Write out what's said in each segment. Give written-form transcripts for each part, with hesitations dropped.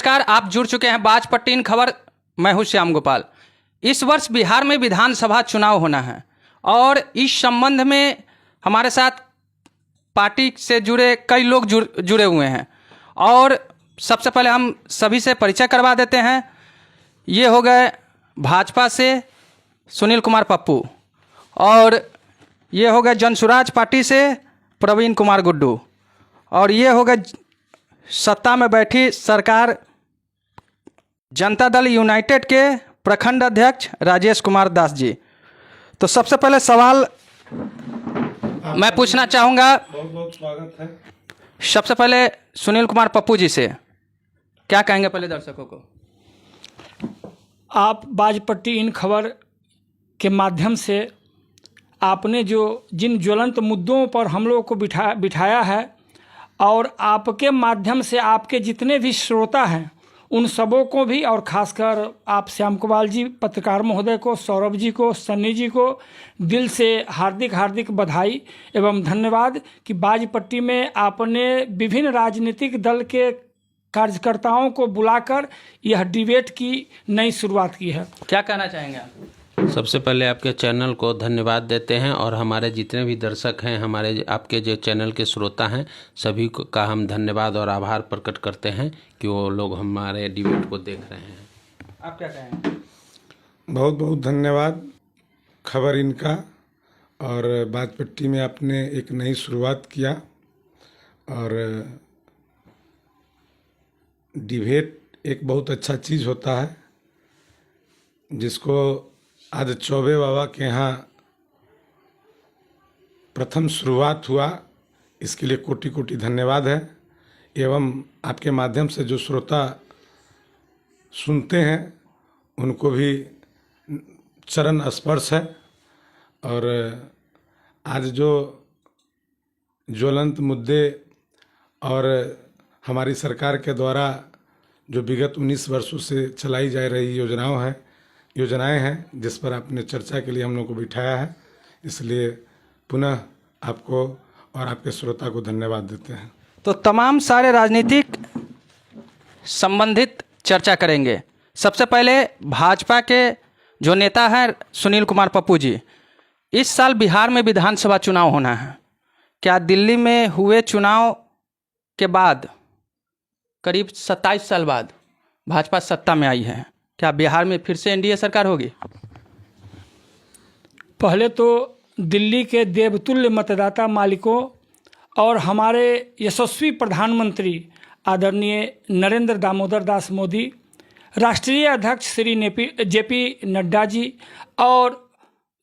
नमस्कार, आप जुड़ चुके हैं बाजपट्टी इन खबर। मैं हूं श्याम गोपाल। इस वर्ष बिहार में विधानसभा चुनाव होना है और इस संबंध में हमारे साथ पार्टी से जुड़े कई लोग जुड़े हुए हैं और सबसे पहले हम सभी से परिचय करवा देते हैं। ये हो गए भाजपा से सुनील कुमार पप्पू और ये हो गए जनसुराज पार्टी से प्रवीण कुमार गुड्डू और ये हो गए सत्ता में बैठी सरकार जनता दल यूनाइटेड के प्रखंड अध्यक्ष राजेश कुमार दास जी। तो सबसे पहले सवाल मैं पूछना चाहूँगा, बहुत बहुत स्वागत है। सबसे पहले सुनील कुमार पप्पू जी से क्या कहेंगे पहले दर्शकों को? आप बाजपट्टी इन खबर के माध्यम से आपने जिन ज्वलंत मुद्दों पर हम लोगों को बिठाया है और आपके माध्यम से आपके जितने भी श्रोता हैं उन सबों को भी, और खासकर आप श्याम गोपाल जी पत्रकार महोदय को, सौरभ जी को, सन्नी जी को दिल से हार्दिक हार्दिक बधाई एवं धन्यवाद कि बाजपट्टी में आपने विभिन्न राजनीतिक दल के कार्यकर्ताओं को बुलाकर यह डिबेट की नई शुरुआत की है। क्या कहना चाहेंगे आप? सबसे पहले आपके चैनल को धन्यवाद देते हैं और हमारे जितने भी दर्शक हैं, हमारे आपके जो चैनल के श्रोता हैं, सभी को का हम धन्यवाद और आभार प्रकट करते हैं कि वो लोग हमारे डिबेट को देख रहे हैं। आप क्या कहेंगे? बहुत बहुत धन्यवाद खबर इनका, और बाजपट्टी में आपने एक नई शुरुआत किया और डिबेट एक बहुत अच्छा चीज़ होता है जिसको आज चौबे बाबा के यहाँ प्रथम शुरुआत हुआ। इसके लिए कोटि कोटि धन्यवाद है एवं आपके माध्यम से जो श्रोता सुनते हैं उनको भी चरण स्पर्श है। और आज जो ज्वलंत मुद्दे और हमारी सरकार के द्वारा जो विगत 19 वर्षों से चलाई जा रही योजनाएं हैं जिस पर आपने चर्चा के लिए हम लोग को बिठाया है, इसलिए पुनः आपको और आपके श्रोता को धन्यवाद देते हैं। तो तमाम सारे राजनीतिक संबंधित चर्चा करेंगे। सबसे पहले भाजपा के जो नेता हैं सुनील कुमार पप्पू जी, इस साल बिहार में विधानसभा चुनाव होना है। क्या दिल्ली में हुए चुनाव के बाद करीब 27 साल बाद भाजपा सत्ता में आई है, क्या बिहार में फिर से एनडीए सरकार होगी? पहले तो दिल्ली के देवतुल्य मतदाता मालिकों और हमारे यशस्वी प्रधानमंत्री आदरणीय नरेंद्र दामोदर दास मोदी, राष्ट्रीय अध्यक्ष श्री जेपी नड्डा जी और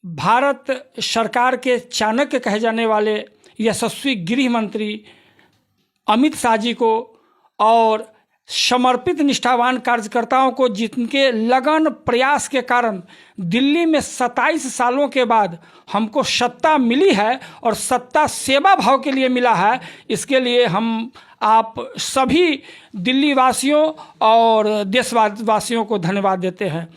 भारत सरकार के चाणक्य कहे जाने वाले यशस्वी गृह मंत्री अमित शाह जी को और समर्पित निष्ठावान कार्यकर्ताओं को, जिनके लगन प्रयास के कारण दिल्ली में 27 सालों के बाद हमको सत्ता मिली है और सत्ता सेवा भाव के लिए मिला है, इसके लिए हम आप सभी दिल्ली वासियों और देशवासियों को धन्यवाद देते हैं।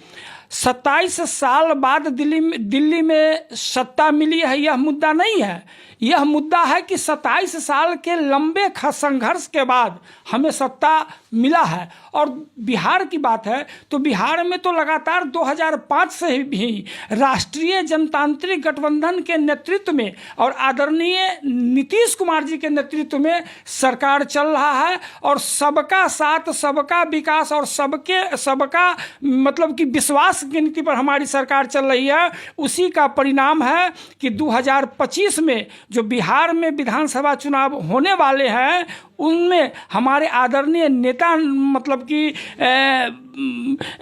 27 साल बाद दिल्ली में सत्ता मिली है, यह मुद्दा नहीं है। यह मुद्दा है कि 27 साल के लंबे संघर्ष के बाद हमें सत्ता मिला है। और बिहार की बात है तो बिहार में तो लगातार 2005 से भी राष्ट्रीय जनतांत्रिक गठबंधन के नेतृत्व में और आदरणीय नीतीश कुमार जी के नेतृत्व में सरकार चल रहा है और सबका साथ, सबका विकास और सबका मतलब कि विश्वास की नीति पर हमारी सरकार चल रही है। उसी का परिणाम है कि 2025 में जो बिहार में विधानसभा चुनाव होने वाले हैं उनमें हमारे आदरणीय नेता मतलब कि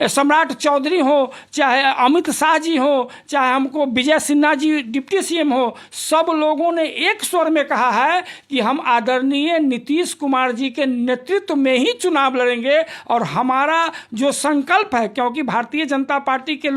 सम्राट चौधरी हो, चाहे अमित शाह जी हो, चाहे हमको विजय सिन्हा जी डिप्टी सीएम हो, सब लोगों ने एक स्वर में कहा है कि हम आदरणीय नीतीश कुमार जी के नेतृत्व में ही चुनाव लड़ेंगे। और हमारा जो संकल्प है, क्योंकि भारतीय जनता पार्टी के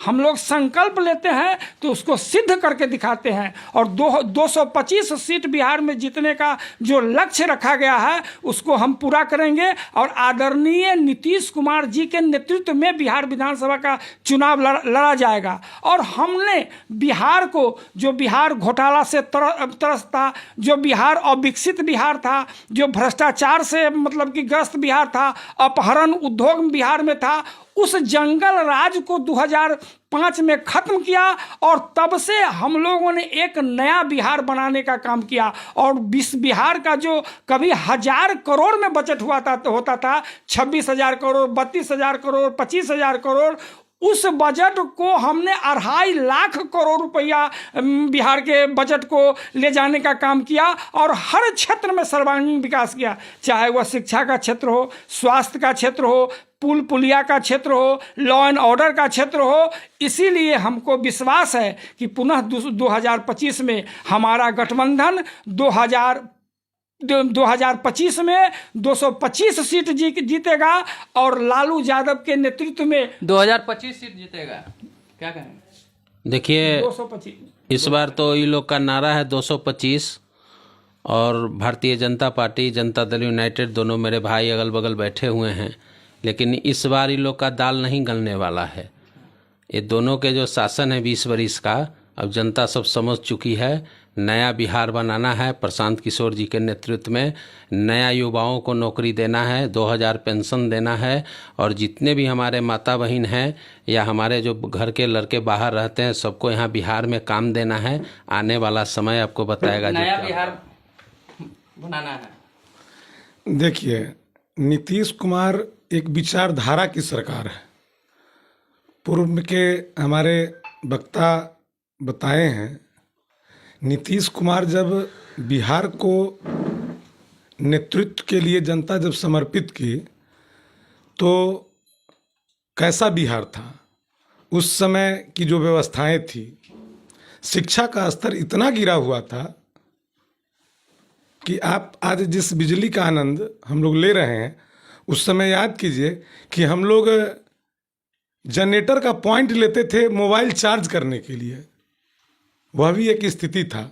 हम लोग संकल्प लेते हैं तो उसको सिद्ध करके दिखाते हैं और 225 सीट बिहार में जीतने का जो लक्ष्य रखा गया है उसको हम पूरा करेंगे और आदरणीय नीतीश कुमार जी जी के नेतृत्व में बिहार विधानसभा का चुनाव लड़ा जाएगा। और हमने बिहार को, जो बिहार घोटाला से त्रस्त था, जो बिहार अविकसित बिहार था, जो भ्रष्टाचार से मतलब कि ग्रस्त बिहार था, अपहरण उद्योग बिहार में था, उस जंगल राज को 2005 में खत्म किया और तब से हम लोगों ने एक नया बिहार बनाने का काम किया। और इस बिहार का जो कभी 1000 करोड़ में बजट होता था 26,000 करोड़, 32,000 करोड़, 25,000 करोड़, उस बजट को हमने 2.5 लाख करोड़ रुपया बिहार के बजट को ले जाने का काम किया और हर क्षेत्र में सर्वांगीण विकास किया, चाहे वह शिक्षा का क्षेत्र हो, स्वास्थ्य का क्षेत्र हो, पुल पुलिया का क्षेत्र हो, लॉ एंड ऑर्डर का क्षेत्र हो। इसीलिए हमको विश्वास है कि पुनः 2025 में हमारा गठबंधन 2025 में 225 सीट जीतेगा और लालू यादव के नेतृत्व में 2025 सीट जीतेगा। क्या कहेंगे? देखिए, 225 इस बार तो ये लोग का नारा है 225 और भारतीय जनता पार्टी, जनता दल यूनाइटेड, दोनों मेरे भाई अगल बगल बैठे हुए हैं, लेकिन इस बार ये लोग का दाल नहीं गलने वाला है। ये दोनों के जो शासन है 20 वर्ष का, अब जनता सब समझ चुकी है। नया बिहार बनाना है, प्रशांत किशोर जी के नेतृत्व में नया युवाओं को नौकरी देना है, 2000 पेंशन देना है, और जितने भी हमारे माता बहन हैं या हमारे जो घर के लड़के बाहर रहते हैं सबको यहाँ बिहार में काम देना है। आने वाला समय आपको बताएगा नया बिहार बनाना है। देखिए, नीतीश कुमार एक विचारधारा की सरकार है। पूर्व के हमारे वक्ता बताए हैं, नीतीश कुमार जब बिहार को नेतृत्व के लिए जनता जब समर्पित की तो कैसा बिहार था। उस समय की जो व्यवस्थाएं थी, शिक्षा का स्तर इतना गिरा हुआ था कि आप आज जिस बिजली का आनंद हम लोग ले रहे हैं, उस समय याद कीजिए कि हम लोग जनरेटर का पॉइंट लेते थे मोबाइल चार्ज करने के लिए, वह भी एक स्थिति था।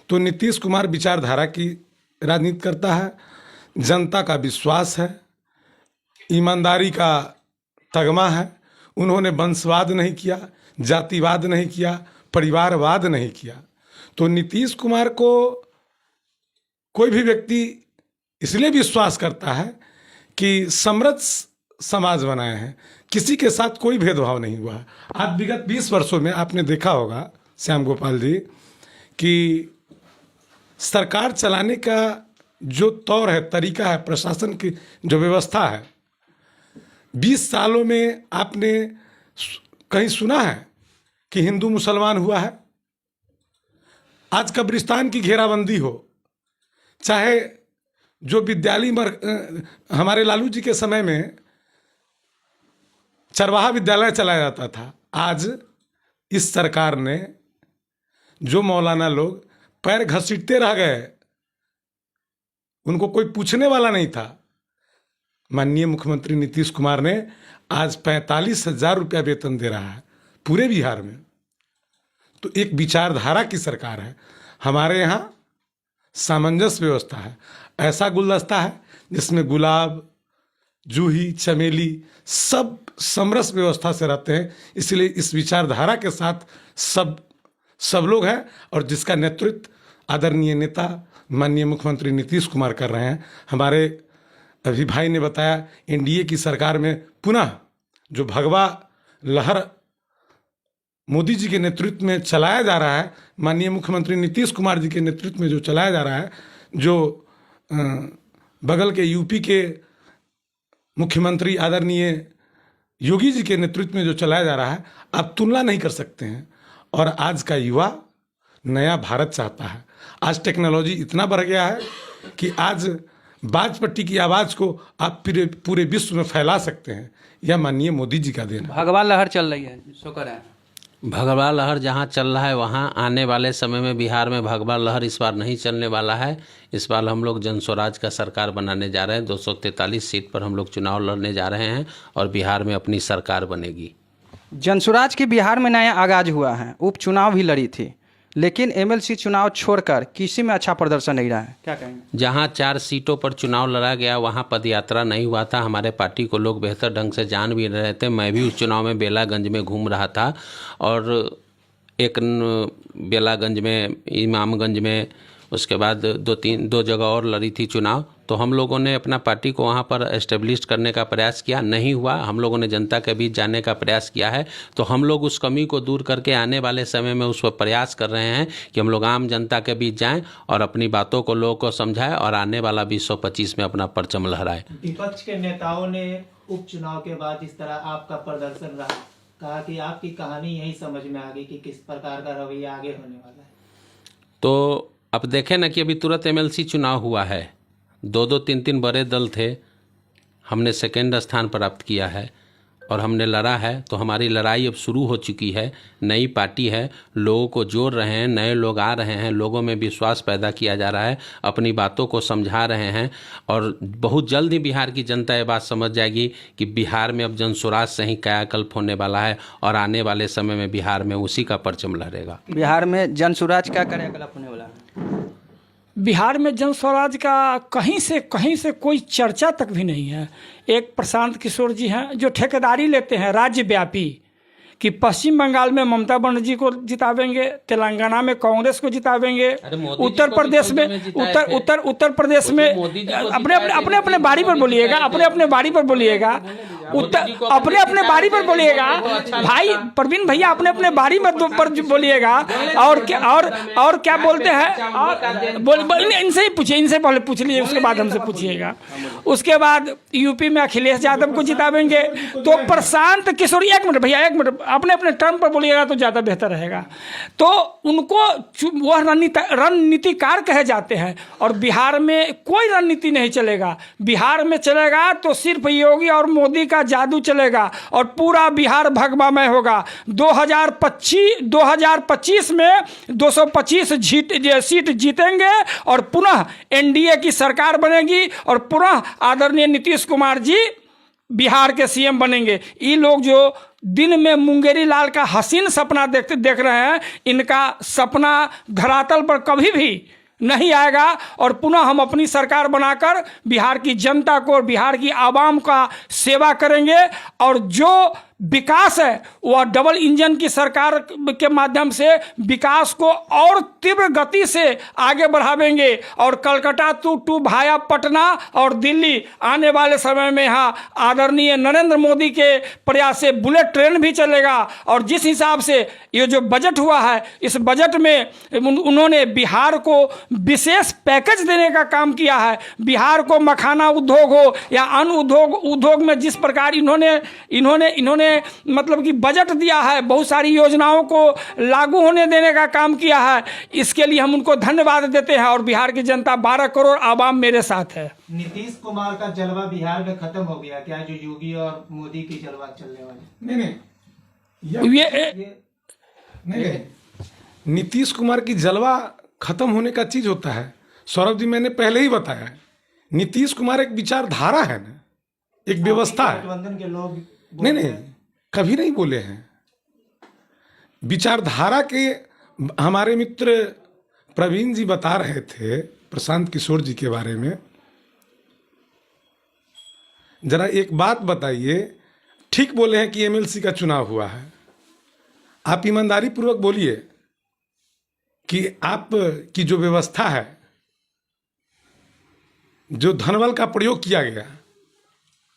तो नीतीश कुमार विचारधारा की राजनीति करता है, जनता का विश्वास है, ईमानदारी का तगमा है। उन्होंने वंशवाद नहीं किया, जातिवाद नहीं किया, परिवारवाद नहीं किया। तो नीतीश कुमार को कोई भी व्यक्ति इसलिए विश्वास करता है कि समृद्ध समाज बनाए हैं, किसी के साथ कोई भेदभाव नहीं हुआ है। आज विगत 20 वर्षों में आपने देखा होगा श्याम गोपाल जी कि सरकार चलाने का जो तौर है, तरीका है, प्रशासन की जो व्यवस्था है, 20 सालों में आपने कहीं सुना है कि हिंदू मुसलमान हुआ है? आज कब्रिस्तान की घेराबंदी हो, चाहे जो विद्यालय हमारे लालू जी के समय में चरवाहा विद्यालय चलाया जाता था, आज इस सरकार ने जो मौलाना लोग पैर घसीटते रह गए, उनको कोई पूछने वाला नहीं था, माननीय मुख्यमंत्री नीतीश कुमार ने आज 45,000 रुपया वेतन दे रहा है पूरे बिहार में। तो एक विचारधारा की सरकार है। हमारे यहाँ सामंजस्य व्यवस्था है, ऐसा गुलदस्ता है जिसमें गुलाब, जूही, चमेली सब समरस व्यवस्था से रहते हैं। इसलिए इस विचारधारा के साथ सब लोग हैं और जिसका नेतृत्व आदरणीय नेता माननीय मुख्यमंत्री नीतीश कुमार कर रहे हैं। हमारे अभी भाई ने बताया, एनडीए की सरकार में पुनः जो भगवा लहर मोदी जी के नेतृत्व में चलाया जा रहा है, माननीय मुख्यमंत्री नीतीश कुमार जी के नेतृत्व में जो चलाया जा रहा है, जो बगल के यूपी के मुख्यमंत्री आदरणीय योगी जी के नेतृत्व में जो चलाया जा रहा है, आप तुलना नहीं कर सकते हैं। और आज का युवा नया भारत चाहता है। आज टेक्नोलॉजी इतना बढ़ गया है कि आज बाज पट्टी की आवाज़ को आप पूरे विश्व में फैला सकते हैं। यह माननीय मोदी जी का देन है। भगवा लहर चल रही है, शुक्र है। भगवा लहर जहाँ चल रहा है वहाँ आने वाले समय में बिहार में भगवा लहर इस बार नहीं चलने वाला है। इस बार हम लोग जन स्वराज का सरकार बनाने जा रहे हैं। 243 सीट पर हम लोग चुनाव लड़ने जा रहे हैं और बिहार में अपनी सरकार बनेगी। जनसुराज के बिहार में नया आगाज हुआ है, उपचुनाव भी लड़ी थी। लेकिन एमएलसी चुनाव छोड़कर किसी में अच्छा प्रदर्शन नहीं रहा है, क्या कहेंगे? जहां 4 सीटों पर चुनाव लड़ा गया वहां पदयात्रा नहीं हुआ था। हमारे पार्टी को लोग बेहतर ढंग से जान भी रहे थे। मैं भी उस चुनाव में बेलागंज में घूम रहा था और एक बेलागंज में, इमामगंज में, उसके बाद 2 जगह और लड़ी थी चुनाव। तो हम लोगों ने अपना पार्टी को वहाँ पर एस्टेब्लिश करने का प्रयास किया, नहीं हुआ। हम लोगों ने जनता के बीच जाने का प्रयास किया है। तो हम लोग उस कमी को दूर करके आने वाले समय में उस पर प्रयास कर रहे हैं कि हम लोग आम जनता के बीच जाएं और अपनी बातों को लोगों को समझाएं और आने वाला 2025 में अपना परचम लहराएं। विपक्ष के नेताओं ने उपचुनाव के बाद इस तरह आपका प्रदर्शन रहा, कहा कि आपकी कहानी यही समझ में आ गई कि किस प्रकार का रवैया आगे होने वाला है। तो अब देखें ना कि अभी तुरंत एमएलसी चुनाव हुआ है, 2-2, 3-3 बड़े दल थे, हमने सेकेंड स्थान प्राप्त किया है और हमने लड़ा है। तो हमारी लड़ाई अब शुरू हो चुकी है। नई पार्टी है, लोगों को जोड़ रहे हैं, नए लोग आ रहे हैं, लोगों में विश्वास पैदा किया जा रहा है, अपनी बातों को समझा रहे हैं और बहुत जल्द ही बिहार की जनता ये बात समझ जाएगी कि बिहार में अब जनस्वराज से ही कायाकल्प होने वाला है और आने वाले समय में बिहार में उसी का परचम लहरेगा। बिहार में जनस्वराज का क्रियाकलाप होने वाला है? बिहार में जन स्वराज का कहीं से कोई चर्चा तक भी नहीं है। एक प्रशांत किशोर जी हैं जो ठेकेदारी लेते हैं राज्यव्यापी कि पश्चिम बंगाल में ममता बनर्जी को जितावेंगे, तेलंगाना में कांग्रेस को जितावेंगे, उत्तर प्रदेश में उत्तर प्रदेश में अपने अपने बारी पर बोलिएगा, अपने बारी पर बोलिएगा, अपने बारी पर बोलिएगा भाई प्रवीण भैया, अपने बारी पर बोलिएगा। और क्या बोलते हैं, इनसे ही पूछिए, इनसे पहले पूछ लीजिए, उसके बाद हमसे पूछिएगा। उसके बाद यूपी में अखिलेश यादव को जितावेंगे। तो प्रशांत किशोर, एक मिनट भैया, एक मिनट, अपने टर्म पर बोलिएगा तो ज़्यादा बेहतर रहेगा। तो उनको वह रणनीतिकार कहे जाते हैं और बिहार में कोई रणनीति नहीं चलेगा। बिहार में चलेगा तो सिर्फ योगी और मोदी का जादू चलेगा और पूरा बिहार भगवामय होगा। 2025 में 225 सीट जीतेंगे और पुनः एनडीए की सरकार बनेगी और पुनः आदरणीय नीतीश कुमार जी बिहार के सीएम बनेंगे। ये लोग जो दिन में मुंगेरी लाल का हसीन सपना देख रहे हैं, इनका सपना धरातल पर कभी भी नहीं आएगा और पुनः हम अपनी सरकार बनाकर बिहार की जनता को और बिहार की आवाम का सेवा करेंगे। और जो विकास है वह डबल इंजन की सरकार के माध्यम से विकास को और तीव्र गति से आगे बढ़ावेंगे और कलकत्ता टू भाया पटना और दिल्ली आने वाले समय में यहाँ आदरणीय नरेंद्र मोदी के प्रयास से बुलेट ट्रेन भी चलेगा। और जिस हिसाब से ये जो बजट हुआ है, इस बजट में उन्होंने बिहार को विशेष पैकेज देने का काम किया है। बिहार को मखाना उद्योग हो या अन्य उद्योग में जिस प्रकार इन्होंने मतलब कि बजट दिया है, बहुत सारी योजनाओं को लागू होने देने का काम किया है, इसके लिए हम उनको धन्यवाद देते हैं। और बिहार की जनता 12 करोड़ आवाम मेरे साथ है। नीतीश कुमार का जलवा बिहार में खत्म हो गया क्या, जो योगी और मोदी की जलवा चलने वाली? नहीं, नीतीश कुमार की जलवा खत्म होने का चीज होता है सौरभ जी, मैंने पहले ही बताया है। नीतीश कुमार एक विचारधारा है ना, एक व्यवस्था है। गठबंधन के लोग नहीं, कभी नहीं बोले हैं। विचारधारा के हमारे मित्र प्रवीण जी बता रहे थे प्रशांत किशोर जी के बारे में। जरा एक बात बताइए, ठीक बोले हैं कि एमएलसी का चुनाव हुआ है, आप ईमानदारी पूर्वक बोलिए कि आप की जो व्यवस्था है, जो धनबल का प्रयोग किया गया,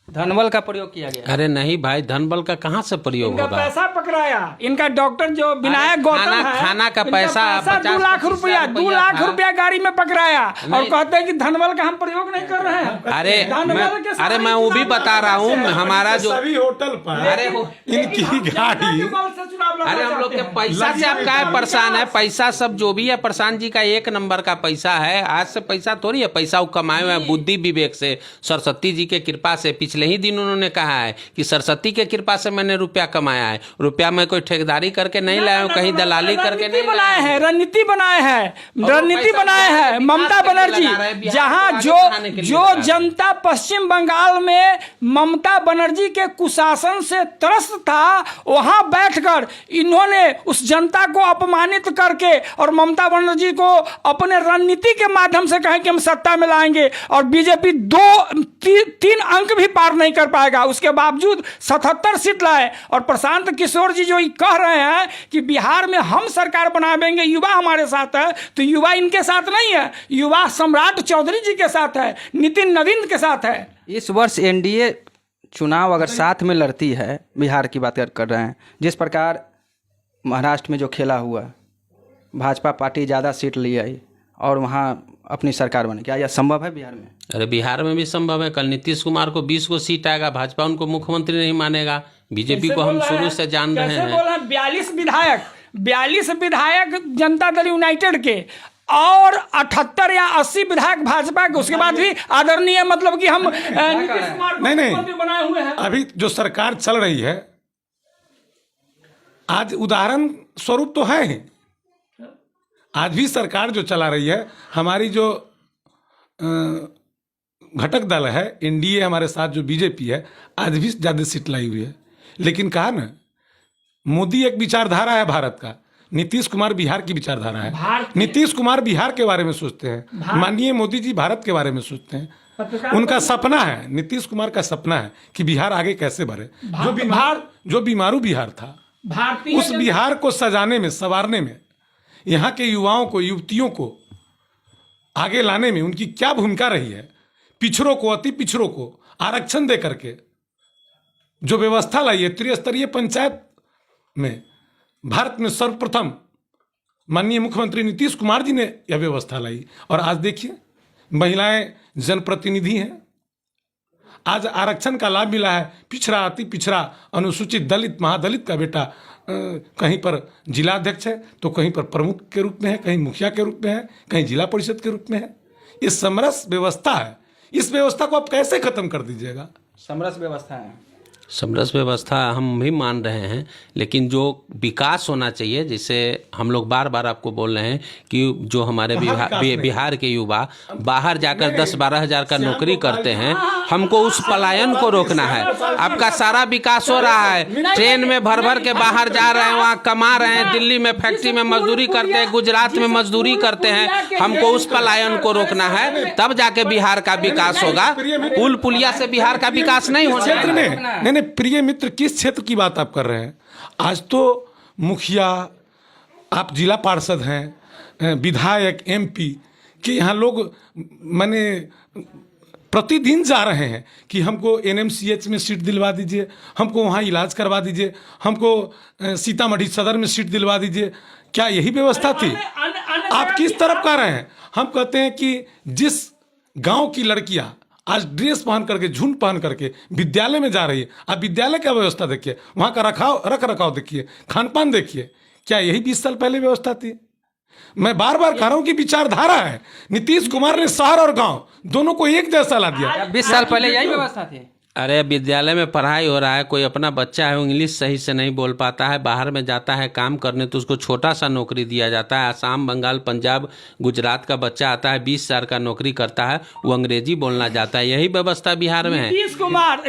धनबल का प्रयोग किया गया। अरे नहीं भाई, धनबल का कहाँ से प्रयोग इनका होगा? पैसा पकड़ाया, इनका डॉक्टर जो विनायक गौतम है, खाना का पैसा 2 लाख रुपया 2 लाख रुपया गाड़ी में पकड़ाया और कहते हैं कि धनबल का हम प्रयोग नहीं कर रहे हैं। अरे मैं वो भी बता रहा हूँ, हमारा जो सभी होटल पर इनकी गाड़ी, अरे हम लोग के पैसा से आप क्या परेशान है? पैसा सब जो भी है प्रशांत जी का 1 नंबर का पैसा है। आज से पैसा थोड़ी है, पैसा वो कमाए हुए हैं बुद्धि विवेक से, सरस्वती जी के कृपा से। पिछले पिछले ही दिन उन्होंने कहा है कि सरस्वती के कृपा से मैंने रुपया कमाया है। रुपया मैं कोई ठेकेदारी करके नहीं लाया हूँ, कहीं दलाली करके नहीं बनाए हैं, रणनीति बनाए हैं ममता बनर्जी। जहां जो जनता पश्चिम बंगाल में ममता बनर्जी के कुशासन से त्रस्त था, वहां बैठकर इन्होंने उस जनता को अपमानित करके और ममता बनर्जी को अपने रणनीति के माध्यम से कहें कि हम सत्ता में लाएंगे और बीजेपी 2-3 अंक भी पार नहीं कर पाएगा, उसके बावजूद 77 सीट लाए। और प्रशांत किशोर जी जो कह रहे हैं कि बिहार में हम सरकार बनाएंगे, युवा हमारे साथ है, तो युवा इनके साथ नहीं है, युवा सम्राट चौधरी जी के साथ है, नितिन नवीन के साथ है। इस वर्ष एनडीए चुनाव अगर साथ में लड़ती है, बिहार की बात कर रहे हैं, जिस प्रकार महाराष्ट्र में जो खेला हुआ, भाजपा पार्टी ज़्यादा सीट ली आई और वहाँ अपनी सरकार बने, क्या यह संभव है बिहार में? अरे बिहार में भी संभव है। कल नीतीश कुमार को 20 को सीट आएगा, भाजपा उनको मुख्यमंत्री नहीं मानेगा। बीजेपी को हम शुरू से जान रहे हैं। 42 विधायक जनता दल यूनाइटेड के और 78 या 80 विधायक भाजपा के, उसके बाद भी आदरणीय मतलब कि हम नीतीश कुमार को मुख्यमंत्री बनाए हुए हैं। अभी जो सरकार चल रही है, आज उदाहरण स्वरूप तो है ही, आज भी सरकार जो चला रही है, हमारी जो घटक दल है एनडीए, हमारे साथ जो बीजेपी है, आज भी ज़्यादा सीट लाई हुई है। लेकिन कहा ना, मोदी एक विचारधारा है भारत का, नीतीश कुमार बिहार की विचारधारा है। नीतीश कुमार बिहार के बारे में सोचते हैं, माननीय मोदी जी भारत के बारे में सोचते हैं। उनका सपना है, नीतीश कुमार का सपना है कि बिहार आगे कैसे बढ़े। जो बीमारू बिहार था, उस बिहार को सजाने में, संवारने में, यहाँ के युवाओं को, युवतियों को आगे लाने में उनकी क्या भूमिका रही है। पिछड़ों को, अति पिछड़ों को आरक्षण दे करके जो व्यवस्था लाई है, त्रिस्तरीय पंचायत में भारत में सर्वप्रथम माननीय मुख्यमंत्री नीतीश कुमार जी ने यह व्यवस्था लाई। और आज देखिए, महिलाएं जनप्रतिनिधि हैं, आज आरक्षण का लाभ मिला है। पिछड़ा, अति पिछड़ा, अनुसूचित दलित, महादलित का बेटा कहीं पर जिलाध्यक्ष है, तो कहीं पर प्रमुख के रूप में है, कहीं मुखिया के रूप में है, कहीं जिला परिषद के रूप में है। ये समरस व्यवस्था है, इस व्यवस्था को आप कैसे खत्म कर दीजिएगा? समरस व्यवस्था है, समरस व्यवस्था हम भी मान रहे हैं, लेकिन जो विकास होना चाहिए, जिसे हम लोग बार बार आपको बोल रहे हैं कि जो हमारे बिहार के युवा बाहर जाकर 10-12 हज़ार का नौकरी करते हैं, हमको उस पलायन को रोकना है। आपका सारा विकास हो रहा है, ट्रेन में भर भर के बाहर जा रहे हैं, वहाँ कमा रहे हैं, दिल्ली में फैक्ट्री में मजदूरी करते हैं, गुजरात में मजदूरी करते हैं। हमको उस पलायन को रोकना है, तब जाके बिहार का विकास होगा। पुल पुलिया से बिहार का विकास नहीं होगा। प्रिय मित्र, किस क्षेत्र की बात आप कर रहे हैं? आज तो मुखिया, आप जिला पार्षद हैं, विधायक, एमपी के यहाँ लोग माने प्रतिदिन जा रहे हैं कि हमको एनएमसीएच में सीट दिलवा दीजिए, हमको वहाँ इलाज करवा दीजिए, हमको सीतामढ़ी सदर में सीट दिलवा दीजिए। क्या यही व्यवस्था थी? आप किस तरफ कह रहे हैं? हम कहते हैं कि जिस गांव की लड़कियां आज ड्रेस पहन करके, झुंड पहन करके विद्यालय में जा रही है, आप विद्यालय का व्यवस्था देखिए, वहाँ का रख रखाव देखिए, खान पान देखिए, क्या यही 20 साल पहले व्यवस्था थी? मैं बार बार कह रहा हूँ कि विचारधारा है। नीतीश कुमार ने शहर और गांव दोनों को एक जैसा ला दिया। 20 साल पहले यही व्यवस्था थी। अरे विद्यालय में पढ़ाई हो रहा है, कोई अपना बच्चा है इंग्लिश सही से नहीं बोल पाता है, बाहर में जाता है काम करने तो उसको छोटा सा नौकरी दिया जाता है। आसाम, बंगाल, पंजाब, गुजरात का बच्चा आता है, 20 साल का नौकरी करता है, वो अंग्रेजी बोलना जाता है। यही व्यवस्था बिहार में है।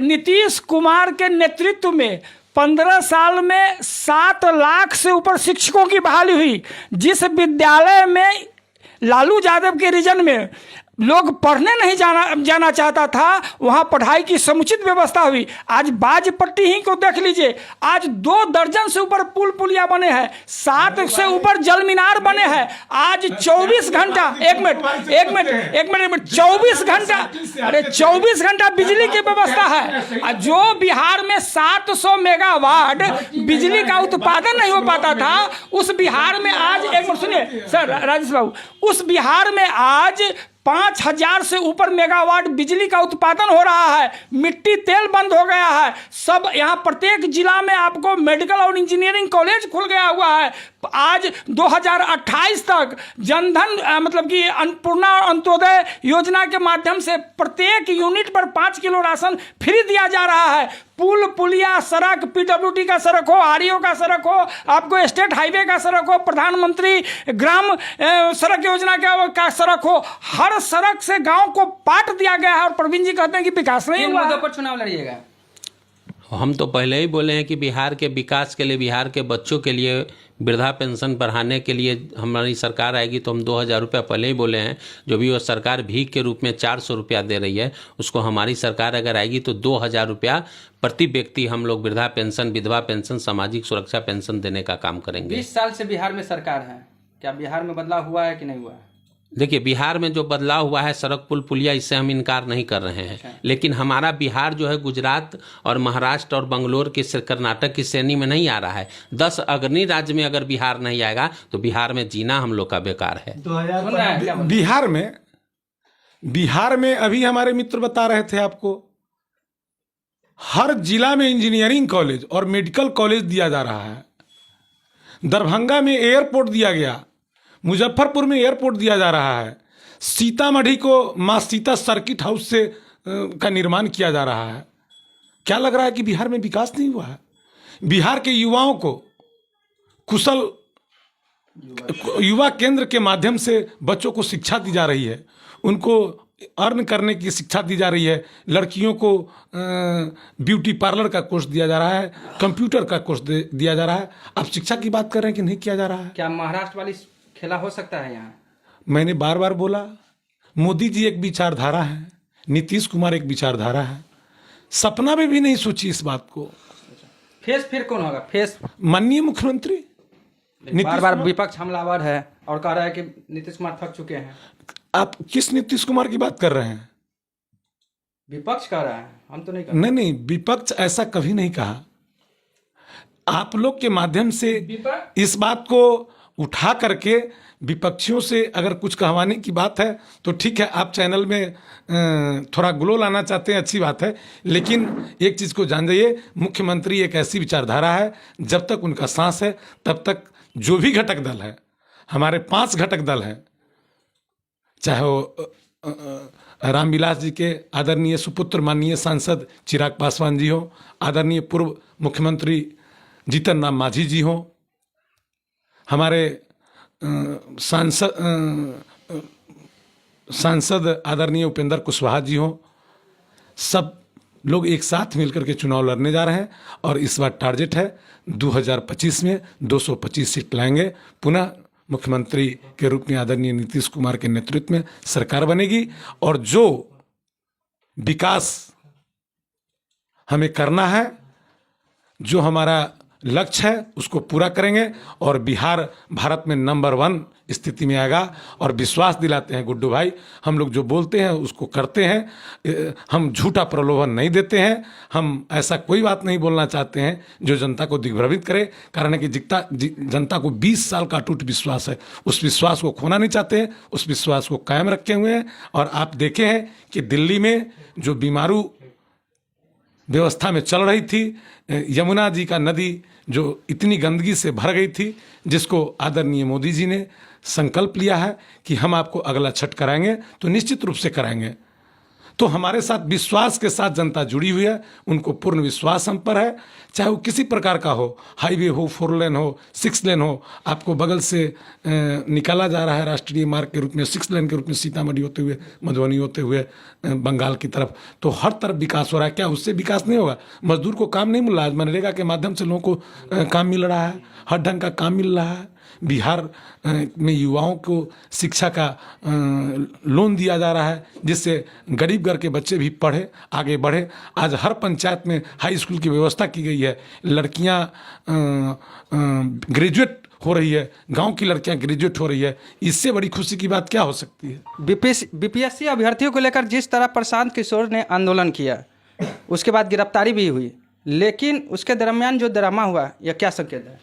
नीतीश कुमार के नेतृत्व में 15 साल में 7 लाख से ऊपर शिक्षकों की बहाली हुई। जिस विद्यालय में लालू यादव के रीजन में लोग पढ़ने नहीं जाना चाहता था, वहाँ पढ़ाई की समुचित व्यवस्था हुई। आज बाजपट्टी ही को देख लीजिए, आज 2 दर्जन से ऊपर पुल पुलिया बने हैं, 7 से ऊपर जल मीनार बने हैं। आज 24 घंटा 24 घंटा बिजली की व्यवस्था है। जो बिहार में 700 मेगावाट बिजली का उत्पादन नहीं हो पाता था, उस बिहार में आज, एक मिनट सुनिए सर, राजेश बाबू, उस बिहार में आज 5000 से ऊपर मेगावाट बिजली का उत्पादन हो रहा है। मिट्टी तेल बंद हो गया है। सब यहाँ प्रत्येक जिला में आपको मेडिकल और इंजीनियरिंग कॉलेज खुल गया हुआ है। आज 2028 तक जनधन मतलब कि अन्नपूर्णा और अंत्योदय योजना के माध्यम से प्रत्येक यूनिट पर 5 किलो राशन फ्री दिया जा रहा है। पुल पुलिया सड़क, पीडब्ल्यूडी का सड़क हो, आरईओ का सड़क हो, आपको स्टेट हाईवे का सड़क हो, प्रधानमंत्री ग्राम सड़क योजना का सड़क हो, हर सड़क से गांव को पाट दिया गया है। और प्रवीण जी कहते हैं कि विकास नहीं हुआ। मुद्दों पर चुनाव लड़िएगा। हम तो पहले ही बोले हैं कि बिहार के विकास के लिए, बिहार के बच्चों के लिए, वृद्धा पेंशन बढ़ाने के लिए हमारी सरकार आएगी तो हम 2000 रुपया पहले ही बोले हैं। जो भी वो सरकार भीख के रूप में 400 रुपया दे रही है, उसको हमारी सरकार अगर आएगी तो 2000 रुपया प्रति व्यक्ति हम लोग वृद्धा पेंशन, विधवा पेंशन, सामाजिक सुरक्षा पेंशन देने का काम करेंगे। 20 साल से बिहार में सरकार है, क्या बिहार में बदलाव हुआ है कि नहीं हुआ है? देखिए, बिहार में जो बदलाव हुआ है, सड़क पुल पुलिया, इससे हम इनकार नहीं कर रहे हैं। लेकिन हमारा बिहार जो है गुजरात और महाराष्ट्र और बंगलोर की, कर्नाटक की श्रेणी में नहीं आ रहा है। 10 अग्रणी राज्य में अगर बिहार नहीं आएगा तो बिहार में जीना हम लोग का बेकार है। 2000 बिहार में अभी हमारे मित्र बता रहे थे आपको, हर जिला में इंजीनियरिंग कॉलेज और मेडिकल कॉलेज दिया जा रहा है। दरभंगा में एयरपोर्ट दिया गया, मुजफ्फरपुर में एयरपोर्ट दिया जा रहा है, सीतामढ़ी को मां सीता सर्किट हाउस से का निर्माण किया जा रहा है। क्या लग रहा है कि बिहार में विकास नहीं हुआ है? बिहार के युवाओं को कुशल युवा केंद्र के माध्यम से बच्चों को शिक्षा दी जा रही है, उनको अर्न करने की शिक्षा दी जा रही है। लड़कियों को ब्यूटी पार्लर का कोर्स दिया जा रहा है, कंप्यूटर का कोर्स दिया जा रहा है। आप शिक्षा की बात कर रहे हैं कि नहीं किया जा रहा है? क्या महाराष्ट्र वाली खेला हो सकता है यहाँ? मैंने बार बार बोला, मोदी जी एक विचारधारा है, नीतीश कुमार एक विचारधारा है। सपना में भी नहीं सोची इस बात को। फेस फिर कौन होगा? फेस माननीय मुख्यमंत्री बार बार विपक्ष हमलावर है और कह रहा है कि नीतीश कुमार थक चुके हैं। आप किस नीतीश कुमार की बात कर रहे हैं? विपक्ष कह रहा है, हम तो नहीं कह रहे। नहीं, विपक्ष ऐसा कभी नहीं कहा। आप लोग के माध्यम से इस बात को उठा करके विपक्षियों से अगर कुछ कहवाने की बात है तो ठीक है, आप चैनल में थोड़ा ग्लो लाना चाहते हैं, अच्छी बात है। लेकिन एक चीज़ को जान जाइए, मुख्यमंत्री एक ऐसी विचारधारा है, जब तक उनका सांस है तब तक जो भी घटक दल है, हमारे 5 घटक दल हैं, चाहे वो रामविलास जी के आदरणीय सुपुत्र माननीय सांसद चिराग पासवान जी हो, आदरणीय पूर्व मुख्यमंत्री जीतन राम मांझी जी हो, हमारे सांसद आदरणीय उपेंद्र कुशवाहा जी हो, सब लोग एक साथ मिलकर के चुनाव लड़ने जा रहे हैं। और इस बार टारगेट है 2025 में 225 सीट लाएंगे। पुनः मुख्यमंत्री के रूप में आदरणीय नीतीश कुमार के नेतृत्व में सरकार बनेगी और जो विकास हमें करना है, जो हमारा लक्ष्य है, उसको पूरा करेंगे और बिहार भारत में नंबर 1 स्थिति में आएगा। और विश्वास दिलाते हैं गुड्डू भाई, हम लोग जो बोलते हैं उसको करते हैं, हम झूठा प्रलोभन नहीं देते हैं, हम ऐसा कोई बात नहीं बोलना चाहते हैं जो जनता को दिग्भ्रमित करे। कारण है कि जनता को 20 साल का अटूट विश्वास है, उस विश्वास को खोना नहीं चाहते हैं, उस विश्वास को कायम रखे हुए हैं। और आप देखे हैं कि दिल्ली में जो बीमारू व्यवस्था में चल रही थी, यमुना जी का नदी जो इतनी गंदगी से भर गई थी, जिसको आदरणीय मोदी जी ने संकल्प लिया है कि हम आपको अगला छठ कराएंगे, तो निश्चित रूप से कराएंगे। तो हमारे साथ विश्वास के साथ जनता जुड़ी हुई है, उनको पूर्ण विश्वास हम पर है, चाहे वो किसी प्रकार का हो, हाईवे हो, 4 लेन हो, 6 लेन हो। आपको बगल से निकाला जा रहा है राष्ट्रीय मार्ग के रूप में, 6 लेन के रूप में, सीतामढ़ी होते हुए, मधुबनी होते हुए बंगाल की तरफ। तो हर तरफ विकास हो रहा है। क्या उससे विकास नहीं होगा? मजदूर को काम नहीं मिल रहा है, मनरेगा के माध्यम से लोगों को काम मिल रहा है, हर ढंग का काम मिल रहा है। बिहार में युवाओं को शिक्षा का लोन दिया जा रहा है, जिससे गरीब घर के बच्चे भी पढ़े, आगे बढ़े। आज हर पंचायत में हाई स्कूल की व्यवस्था की गई है, लड़कियां ग्रेजुएट हो रही है, गांव की लड़कियां ग्रेजुएट हो रही है। इससे बड़ी खुशी की बात क्या हो सकती है? बीपीएससी अभ्यर्थियों को लेकर जिस तरह प्रशांत किशोर ने आंदोलन किया, उसके बाद गिरफ्तारी भी हुई, लेकिन उसके दरमियान जो ड्रामा हुआ, यह क्या संकेत है?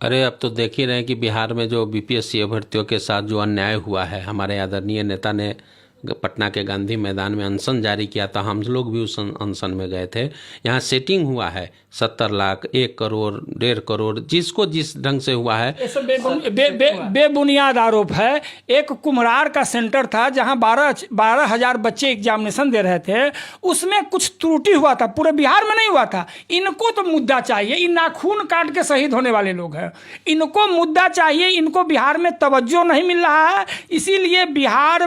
अरे अब तो देख ही रहे हैं कि बिहार में जो बीपीएससी अभ्यर्थियों के साथ जो अन्याय हुआ है, हमारे आदरणीय नेता ने पटना के गांधी मैदान में अनशन जारी किया था, हम लोग भी उस अनशन में गए थे। यहाँ सेटिंग हुआ है 70 लाख, 1 करोड़, 1.5 करोड़, जिसको जिस ढंग से हुआ है। ये सब बेबुनियाद आरोप है। एक कुम्हरार का सेंटर था जहां 12,000 बच्चे एग्जामिनेशन दे रहे थे, उसमें कुछ त्रुटि हुआ था, पूरे बिहार में नहीं हुआ था। इनको तो मुद्दा चाहिए, इन नाखून काट के शहीद होने वाले लोग हैं, इनको मुद्दा चाहिए। इनको बिहार में तवज्जो नहीं मिल रहा है, इसीलिए बिहार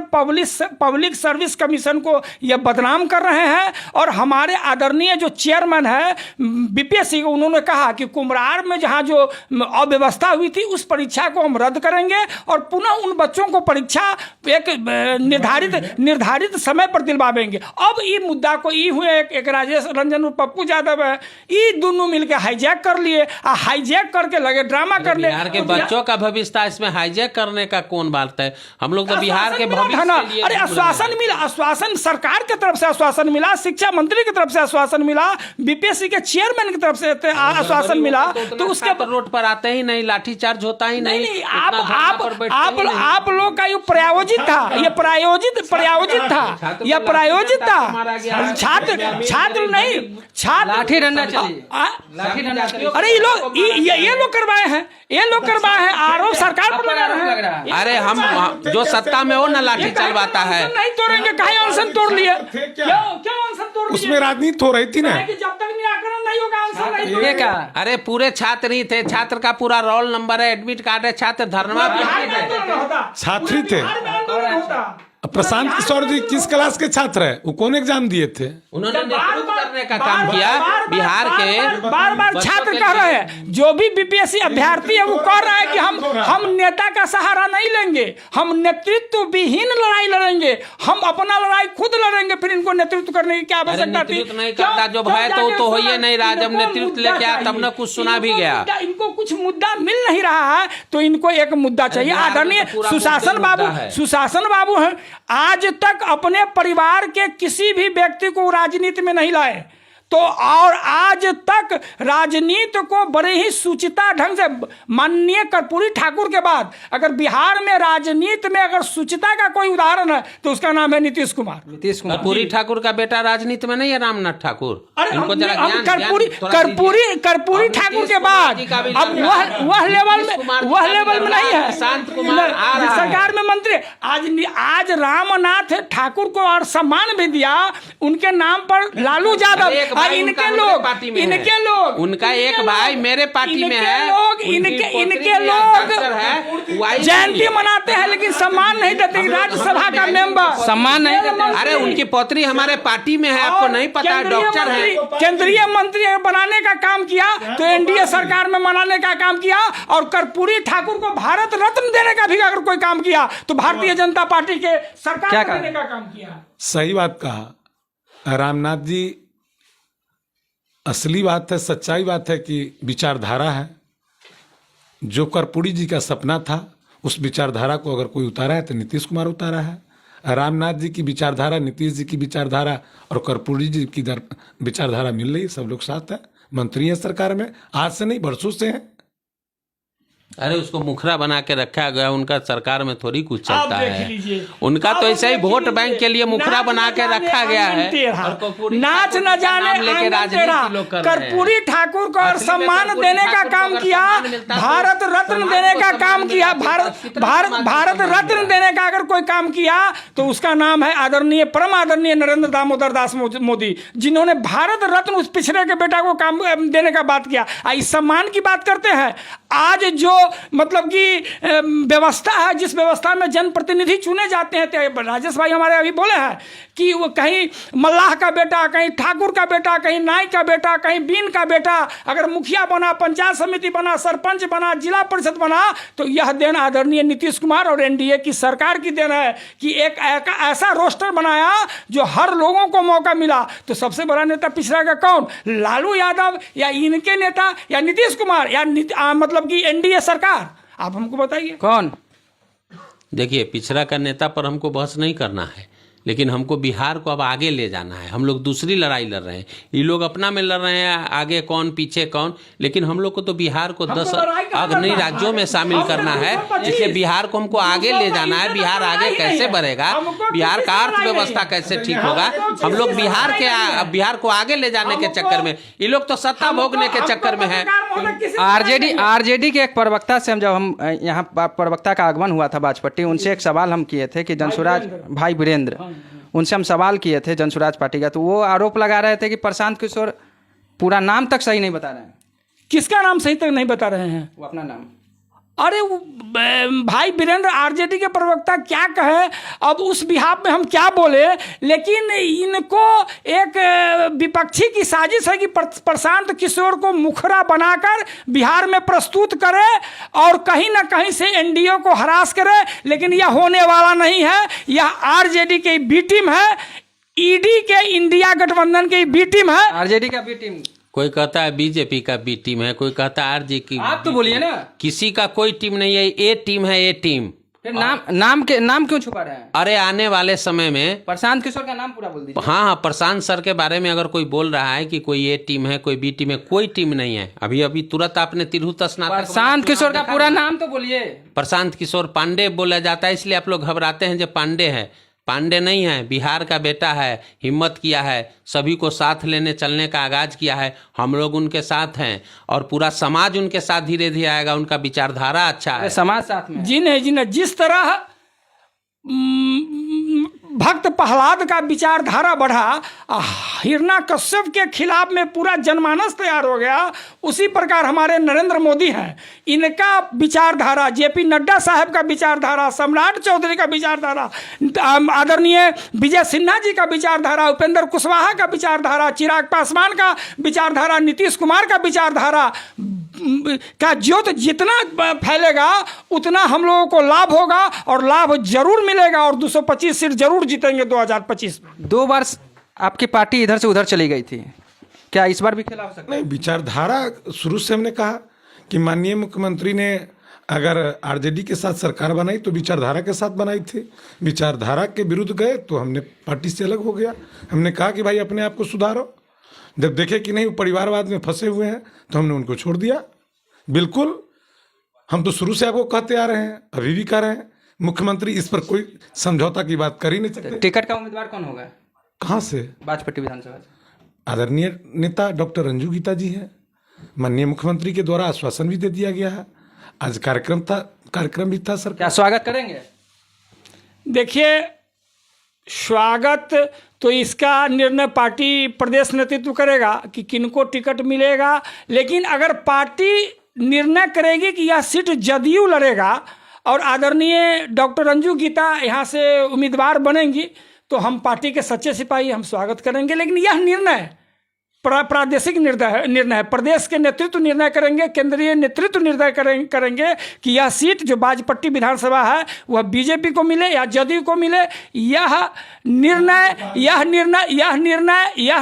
पब्लिक सर्विस कमीशन को यह बदनाम कर रहे हैं। और हमारे आदरणीय जो चेयरमैन है बीपीएससी, उन्होंने कहा कि कुम्हरार में जहां जो अव्यवस्था हुई थी उस परीक्षा को हम रद्द करेंगे और पुनः उन बच्चों को परीक्षा एक निर्धारित समय पर दिलवाएंगे। अब ये मुद्दा को ये हुए एक राजेश रंजन और पप्पू यादव है, ये दोनों मिलकर हाईजैक कर लिए, हाईजैक करके लगे ड्रामा करने। बिहार के बच्चों का भविष्य था, इसमें हाईजैक करने का कौन बात है? हम लोग तो बिहार के भविष्य के लिए। अरे आश्वासन मिला, आश्वासन सरकार की तरफ से आश्वासन मिला, शिक्षा मंत्री की तरफ से आश्वासन मिला, बीपीएससी के चेयरमैन की तरफ से आश्वासन मिला, तो उसके रोड पर आते ही नहीं, लाठीचार्ज होता ही नहीं। आप लोग का ये प्रायोजित था, ये प्रायोजित था, यह प्रायोजित था। छात्र नहीं, छात्र लाठी डंडा चलिए, लाठी डंडा चलिए। अरे ये लोग करवाए हैं, आरोप सरकार पर लगा रहे हैं। अरे हम जो सत्ता में हो ना लाठी चलवाता है। नहीं तोड़ेंगे, कहीं अनशन तोड़ लिए, क्यों अनशन तोड़ लिए? उसमें राजनीति हो रही थी ना, जब तक निराकरण नहीं होगा अनशन नहीं ये क्या? अरे पूरे छात्र ही थे, छात्र का पूरा रोल नंबर है, एडमिट कार्ड है, छात्र धरना छात्री थे। प्रशांत किशोर जी किस क्लास के छात्र है? वो कौन एग्जाम दिए थे? उन्होंने नेतृत्व करने का काम किया बिहार के। बार छात्र कह रहे हैं, जो भी बीपीएससी अभ्यर्थी है वो कह रहा है कि हम नेता का सहारा नहीं लेंगे, हम नेतृत्व विहीन लड़ाई लड़ेंगे, हम अपना लड़ाई खुद लड़ेंगे, फिर इनको नेतृत्व करने की क्या आवश्यकता थी? नेतृत्व नहीं करता जो है तो हो ही नहीं रहा। जब नेतृत्व लेके आया तब न कुछ सुना भी गया। इनको कुछ मुद्दा मिल नहीं रहा है, तो इनको एक मुद्दा चाहिए। आदरणीय सुशासन बाबू हैं, आज तक अपने परिवार के किसी भी व्यक्ति को राजनीति में नहीं लाए, तो और आज तक राजनीति को बड़े ही सुचिता ढंग से, माननीय कर्पूरी ठाकुर के बाद अगर बिहार में राजनीति में अगर सुचिता का कोई उदाहरण है तो उसका नाम है नीतीश कुमार। कर्पूरी ठाकुर का बेटा राजनीति में नहीं है, रामनाथ ठाकुर। कर्पूरी ठाकुर के बाद अब वह लेवल में नहीं है, शांत कुमार सरकार में मंत्री। आज रामनाथ ठाकुर को और सम्मान भी दिया, उनके नाम पर लालू यादव, इनके लोग उनका एक भाई मेरे पार्टी में है, इनके लोग जयंती मनाते हैं लेकिन सम्मान नहीं देते। राज्यसभा का मेंबर सम्मान नहीं देते। अरे उनकी पौत्री हमारे पार्टी में है, आपको नहीं पता है, डॉक्टर है। केंद्रीय मंत्री बनाने का काम किया तो एनडीए सरकार में मनाने का काम किया, और कर्पूरी ठाकुर को भारत रत्न देने का भी अगर कोई काम किया तो भारतीय जनता पार्टी के सरकार में देने का काम किया। सही बात कहा रामनाथ जी। असली बात है, सच्चाई बात है कि विचारधारा है, जो कर्पूरी जी का सपना था उस विचारधारा को अगर कोई उतारा है तो नीतीश कुमार उतारा है। रामनाथ जी की विचारधारा, नीतीश जी की विचारधारा और कर्पूरी जी की विचारधारा मिल रही, सब लोग साथ है, मंत्री है सरकार में, आज से नहीं बरसों से है। अरे उसको मुखरा बना के रखा गया, उनका सरकार में थोड़ी कुछ चलता है। उनका तो ऐसे ही वोट बैंक के लिए मुखरा बना के रखा गया है। नाच न जाने कर्पूरी ठाकुर को और सम्मान देने का काम किया, भारत रत्न देने का काम किया, भारत रत्न देने का अगर कोई काम किया तो उसका नाम है आदरणीय परम आदरणीय नरेंद्र दामोदर दास मोदी, जिन्होंने भारत रत्न उस पिछड़े के बेटा को काम देने का बात किया। इस सम्मान की बात करते हैं। आज जो मतलब कि व्यवस्था है, जिस व्यवस्था में जनप्रतिनिधि चुने जाते हैं, तो राजेश भाई हमारे अभी बोले हैं कि वो कहीं मल्लाह का बेटा, कहीं ठाकुर का बेटा, कहीं नाई का बेटा, कहीं बीन का बेटा अगर मुखिया बना, पंचायत समिति बना, सरपंच बना, जिला परिषद बना, तो यह देन आदरणीय नीतीश कुमार और एनडीए की सरकार की देन है कि एक ऐसा रोस्टर बनाया जो हर लोगों को मौका मिला। तो सबसे बड़ा नेता पिछड़ा का कौन? लालू यादव या इनके नेता या नीतीश कुमार या मतलब कि एनडीए सरकार? आप हमको बताइए कौन? देखिए, पिछड़ा का नेता पर हमको बहस नहीं करना है, लेकिन हमको बिहार को अब आगे ले जाना है। हम लोग दूसरी लड़ाई लड़ रहे हैं, ये लोग अपना में लड़ रहे हैं, आगे कौन पीछे कौन, लेकिन हम लोग को तो बिहार को 10 अग्रणी राज्यों में शामिल करना है। इसलिए बिहार को हमको आगे ले जाना है। बिहार आगे कैसे बढ़ेगा, बिहार का अर्थव्यवस्था कैसे ठीक होगा, हम लोग बिहार को आगे ले जाने के चक्कर में, ये लोग तो सत्ता भोगने के चक्कर में है। आरजेडी के एक प्रवक्ता से जब हम यहाँ प्रवक्ता का आगमन हुआ था बाजपट्टी, उनसे एक सवाल हम किए थे कि जनसुराज भाई वीरेंद्र, उनसे हम सवाल किए थे जनसुराज पार्टी का, तो वो आरोप लगा रहे थे कि प्रशांत किशोर पूरा नाम तक सही नहीं बता रहे हैं। किसका नाम सही तक नहीं बता रहे हैं? वो अपना नाम। अरे भाई वीरेंद्र आरजेडी के प्रवक्ता क्या कहे, अब उस बिहाफ में हम क्या बोले, लेकिन इनको एक विपक्षी की साजिश है कि प्रशांत किशोर को मुखरा बनाकर बिहार में प्रस्तुत करे और कहीं ना कहीं से एनडीए को हरास करे, लेकिन यह होने वाला नहीं है। यह आरजेडी की बी टीम है, ईडी के इंडिया गठबंधन की बी टीम है। आरजेडी का बी टीम, कोई कहता है बीजेपी का बी टीम है, कोई कहता है आरजेडी की। आप तो बोलिए ना, किसी का कोई टीम नहीं है, ए टीम है, ए टीम। फिर नाम क्यों छुपा रहे हैं? अरे आने वाले समय में प्रशांत किशोर का नाम पूरा बोल दीजिए। हाँ, प्रशांत सर के बारे में अगर कोई बोल रहा है कि कोई ए टीम है, कोई बी टीम है, कोई टीम नहीं है। अभी तुरंत आपने तिरहुत स्नातक प्रशांत किशोर का पूरा नाम तो बोलिए। प्रशांत किशोर पांडे बोला जाता है, इसलिए आप लोग घबराते हैं जो पांडे है। पांडे नहीं है, बिहार का बेटा है, हिम्मत किया है, सभी को साथ लेने चलने का आगाज किया है। हम लोग उनके साथ हैं और पूरा समाज उनके साथ धीरे धीरे आएगा। उनका विचारधारा अच्छा है, समाज साथ में। जी नहीं, जिस तरह भक्त प्रहलाद का विचारधारा बढ़ा, हिरण्यकश्यप के खिलाफ में पूरा जनमानस तैयार हो गया, उसी प्रकार हमारे नरेंद्र मोदी हैं। इनका विचारधारा, जेपी नड्डा साहब का विचारधारा, सम्राट चौधरी का विचारधारा, आदरणीय विजय सिन्हा जी का विचारधारा, उपेंद्र कुशवाहा का विचारधारा, चिराग पासवान का विचारधारा, नीतीश कुमार का विचारधारा का ज्योत जितना फैलेगा उतना हम लोगों को लाभ होगा और लाभ जरूर मिलेगा और 225 सीट जरूर जीतेंगे 2025 में। 2 वर्ष आपकी पार्टी इधर से उधर चली गई थी, क्या इस बार भी खेला हो सकता है? नहीं, विचारधारा शुरू से हमने कहा कि माननीय मुख्यमंत्री ने अगर आरजेडी के साथ सरकार बनाई तो विचारधारा के साथ बनाई थी। विचारधारा के विरुद्ध गए तो हमने पार्टी से अलग हो गया। हमने कहा कि भाई अपने आप को सुधारो। जब देखे कि नहीं वो परिवारवाद में फंसे हुए हैं तो हमने उनको छोड़ दिया। बिल्कुल, हम तो शुरू से आपको कहते आ रहे हैं, अभी भी कह रहे हैं, मुख्यमंत्री इस पर कोई समझौता की बात कर ही नहीं सकते। टिकट का उम्मीदवार कौन होगा? कहाँ से? बाजपट्टी विधानसभा से आदरणीय नेता डॉक्टर रंजू गीता जी हैं। माननीय मुख्यमंत्री के द्वारा आश्वासन भी दे दिया गया है। आज कार्यक्रम भी था सर। क्या स्वागत करेंगे? देखिए, स्वागत तो इसका निर्णय पार्टी प्रदेश नेतृत्व करेगा कि किनको टिकट मिलेगा, लेकिन अगर पार्टी निर्णय करेगी कि यह सीट जदयू लड़ेगा और आदरणीय डॉक्टर रंजू गीता यहाँ से उम्मीदवार बनेंगी तो हम पार्टी के सच्चे सिपाही हम स्वागत करेंगे। लेकिन यह निर्णय प्रादेशिक निर्णय है, प्रदेश के नेतृत्व निर्णय करेंगे, केंद्रीय नेतृत्व निर्णय करेंगे कि यह सीट जो बाजपट्टी विधानसभा है वह बीजेपी को मिले या जदयू को मिले। यह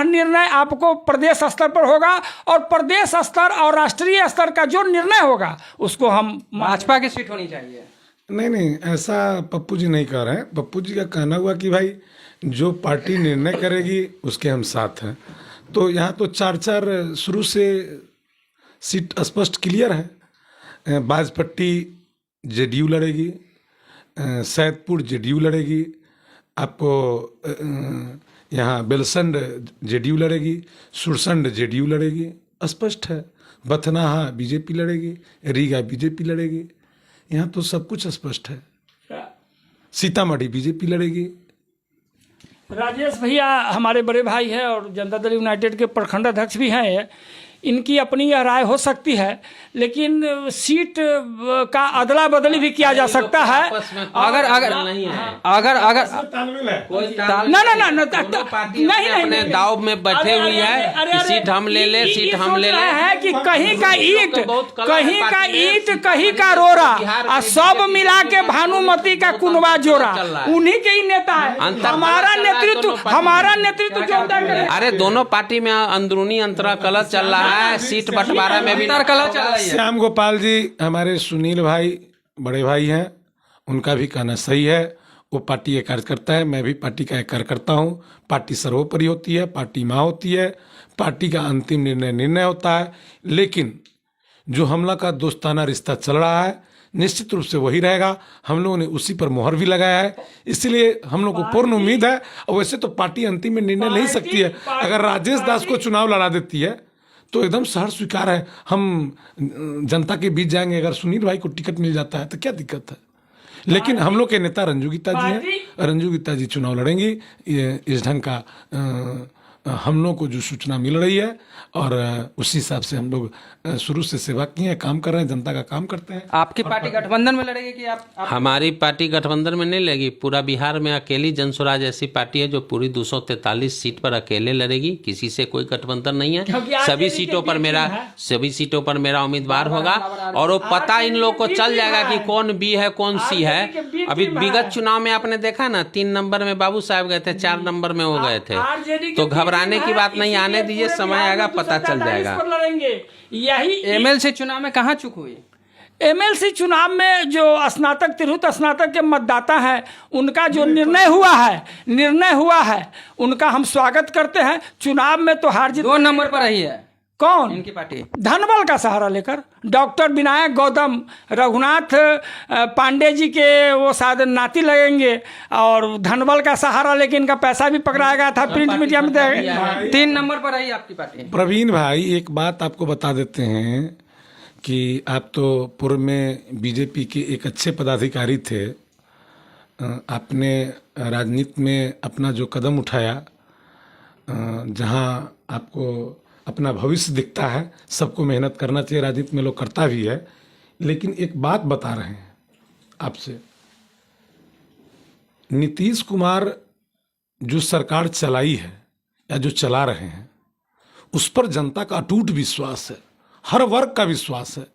निर्णय आपको प्रदेश स्तर पर होगा और प्रदेश स्तर और राष्ट्रीय स्तर का जो निर्णय होगा उसको हम भाजपा की सीट होनी चाहिए। नहीं, ऐसा पप्पू जी नहीं कह रहे हैं। पप्पू जी का कहना हुआ कि भाई जो पार्टी निर्णय करेगी उसके हम साथ हैं। तो यहाँ तो 4 शुरू से सीट स्पष्ट क्लियर है। बाजपट्टी जेडीयू लड़ेगी, सैदपुर जेडीयू लड़ेगी, आपको यहाँ बेलसंड जेडीयू लड़ेगी, सुरसंड जेडीयू लड़ेगी, स्पष्ट है। बथनाहा बीजेपी लड़ेगी, रीगा बीजेपी लड़ेगी, यहाँ तो सब कुछ स्पष्ट है। सीतामढ़ी बीजेपी लड़ेगी। राजेश भैया हमारे बड़े भाई हैं और जनता दल यूनाइटेड के प्रखंड अध्यक्ष भी हैं। इनकी अपनी यह राय हो सकती है, लेकिन सीट का अदला बदली भी किया जा सकता है। अगर नहीं अपने दाव में बैठे हुई है कि सीट हम ले ले, सीट हम ले ले, है कि कहीं का ईंट कहीं का रोरा और सब मिला के भानुमती का कुनवा जोड़ा, उन्हीं के ही नेता है। हमारा नेतृत्व जो करे। अरे दोनों पार्टी में अंदरूनी अंतरा कलह चल रहा है, सीट बंटवारा में भी कलह चल रही है। श्याम गोपाल जी हमारे सुनील भाई बड़े भाई हैं, उनका भी कहना सही है। वो पार्टी का कार्यकर्ता है, मैं भी पार्टी का एक कार्यकर्ता हूँ। पार्टी सर्वोपरि होती है, पार्टी माँ होती है, पार्टी का अंतिम निर्णय होता है। लेकिन जो हमला का दोस्ताना रिश्ता चल रहा है निश्चित रूप से वही रहेगा। हम लोगों ने उसी पर मोहर भी लगाया है, इसलिए हम लोग को पूर्ण उम्मीद है। और वैसे तो पार्टी अंतिम में निर्णय ले सकती है। अगर राजेश दास को चुनाव लड़ा देती है तो एकदम सहर्ष स्वीकार है, हम जनता के बीच जाएंगे। अगर सुनील भाई को टिकट मिल जाता है तो क्या दिक्कत है। लेकिन हम लोग के नेता रंजू गीता जी हैं, रंजू गीता जी चुनाव लड़ेंगी। इस ढंग का हम लोग को जो सूचना मिल रही है और उसी हिसाब से हम लोग शुरू से सेवा किए हैं, काम कर रहे हैं, जनता का काम करते हैं। आपकी पार्टी गठबंधन में लड़ेगी कि आप हमारी पार्टी गठबंधन में नहीं लगी। पूरा बिहार में अकेली जनस्वराज ऐसी पार्टी है जो पूरी 243 सीट पर अकेले लड़ेगी, किसी से कोई गठबंधन नहीं है। सभी सीटों पर मेरा उम्मीदवार होगा और वो पता इन लोग को चल जाएगा कि कौन बी है कौन सी है। अभी विगत चुनाव में आपने देखा ना, 3 नंबर में बाबू साहब गए थे, 4 नंबर में वो गए थे। तो घबराने की बात नहीं, आने दीजिए, समय आएगा पता चल जाएगा। यही एमएलसी चुनाव में कहाँ चूक हुई? एमएलसी चुनाव में जो स्नातक तिरहुत स्नातक के मतदाता हैं उनका जो निर्णय हुआ है उनका हम स्वागत करते हैं। चुनाव में तो हार जीत 2 नंबर पर रही है कौन? इनकी पार्टी धनबल का सहारा लेकर डॉक्टर विनायक गौतम रघुनाथ पांडे जी के वो शायद नाती लगेंगे और धनबल का सहारा लेके इनका पैसा भी पकड़ाया गया था, प्रिंट मीडिया में 3 नंबर पर रही आपकी पार्टी। प्रवीण भाई एक बात आपको बता देते हैं कि आप तो पूर्व में बीजेपी के एक अच्छे पदाधिकारी थे। आपने राजनीति में अपना जो कदम उठाया, जहां आपको अपना भविष्य दिखता है, सबको मेहनत करना चाहिए, राजनीति में लोग करता भी है। लेकिन एक बात बता रहे हैं आपसे, नीतीश कुमार जो सरकार चलाई है या जो चला रहे हैं उस पर जनता का अटूट विश्वास है, हर वर्ग का विश्वास है।